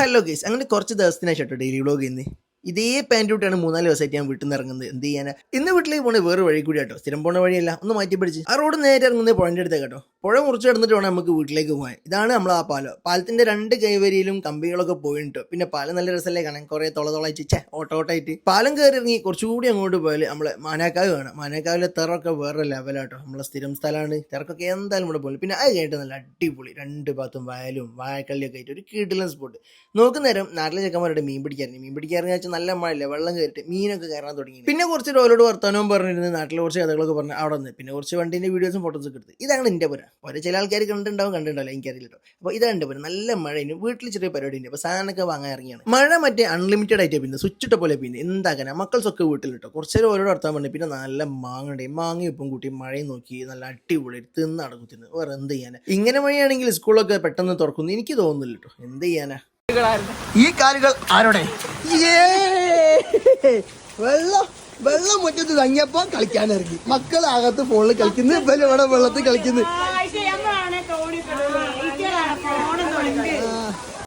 Hello guys, അങ്ങനെ കുറച്ച് ദിവസത്തിനായി ഷട്ടോ daily vlog ചെയ്യുന്നത്. ഇതേ പാൻറ് ഇട്ടാണ് 3-4 ദിവസമായിട്ട് ഞാൻ വീട്ടിൽ നിന്ന് ഇറങ്ങുന്നത്. എന്ത് ചെയ്യാനാ? ഇന്ന് വീട്ടിലേക്ക് പോണേ വേറെ വഴി കൂടി കേട്ടോ, സ്ഥിരം പോണ വഴിയല്ല, ഒന്ന് മാറ്റി പിടിച്ച് ആ റോഡ് നേരെ ഇറങ്ങുന്നത് പുഴൻ്റെ അടുത്തേക്ക് കേട്ടോ. പുഴ മുറിച്ച് കിടന്നിട്ട് വേണം നമുക്ക് വീട്ടിലേക്ക് പോകാൻ. ഇതാണ് നമ്മൾ ആ പാലത്തിന്റെ 2 കൈവരിയിലും കമ്പികളൊക്കെ പോയിട്ടോ. പിന്നെ പാലം നല്ല രസമല്ലേ കാണാൻ, കുറെ തൊളായിട്ട് ഓട്ടോട്ടായിട്ട് പാലം കയറി ഇറങ്ങി കുറച്ചുകൂടി അങ്ങോട്ട് പോയാൽ നമ്മളെ മാനാക്കാവ് കാണാം. മാനാക്കാവിലെ തിറക്കൊക്കെ വേറെ ലെവലാട്ടോ, നമ്മളെ സ്ഥിരം സ്ഥലമാണ്. തിറക്കൊക്കെ എന്തായാലും ഇവിടെ പോലും. പിന്നെ അത് കഴിഞ്ഞിട്ട് നല്ല അടിപൊളി 2 ഭാഗത്തും വയലും വാഴക്കള്ളിയൊക്കെ ആയിട്ട് ഒരു കിടിലൻ സ്പോട്ട്. നോക്കുന്നേരം നാട്ടിലെ ചെക്കന്മാരുടെ മീൻ പിടിക്കാറിന് വെച്ചാൽ നല്ല മഴയില്ല, വെള്ളം കയറിയിട്ട് മീനൊക്കെ കയറാൻ തുടങ്ങി. പിന്നെ കുറച്ച് ഓരോട് വർത്തമാനവും പറഞ്ഞിരുന്നു, നാട്ടിലെ കുറച്ച് കഥകളൊക്കെ പറഞ്ഞ് അവിടെ നിന്ന് പിന്നെ കുറച്ച് വണ്ടീൻ്റെ വീഡിയോസും ഫോട്ടോസൊക്കെ എടുത്ത്. ഇതാണ് എൻ്റെ പുര. ഓരോ ചില ആൾക്കാർ കണ്ടിട്ടുണ്ടാവില്ല, എനിക്കറിയില്ല കേട്ടോ. അപ്പോൾ ഇതാണ് എൻ്റെ പുര. നല്ല മഴയും വീട്ടിൽ ചെറിയ പരിപാടി ഉണ്ട്. അപ്പോൾ സാധനമൊക്കെ വാങ്ങാൻ ഇറങ്ങിയാണ്. മഴ മറ്റേ അൺലിമിറ്റഡ് ആയിട്ട് പിന്നെ സ്വിച്ച് ഇട്ട പോലെ പിന്നെ എന്താക്കാനാ, മക്കൾസൊക്കെ വീട്ടിൽ കേട്ടോ. കുറച്ച് നേരം ഓരോട് വർത്താൻ പറഞ്ഞു. പിന്നെ നല്ല മാങ്ങയും ഉപ്പും കൂട്ടി മഴയും നോക്കി നല്ല അടിപൊളി തിന്ന് അടങ്ങും തിന്ന്. വേറെ എന്ത് ചെയ്യാനാ? ഇങ്ങനെ മഴയാണെങ്കിൽ സ്കൂളൊക്കെ പെട്ടെന്ന് തുറക്കുന്നു എനിക്ക് തോന്നുന്നില്ല കേട്ടോ. എന്ത് ചെയ്യാനാ? ഈ കാലുകൾ ആരോടെ? വെള്ളം മുറ്റത്ത് തങ്ങിയപ്പോ കളിക്കാൻ ഇറങ്ങി. മക്കളകത്ത് ഫോണിൽ കളിക്കുന്നു, ഇവിടെ വെള്ളത്തിൽ കളിക്കുന്നു.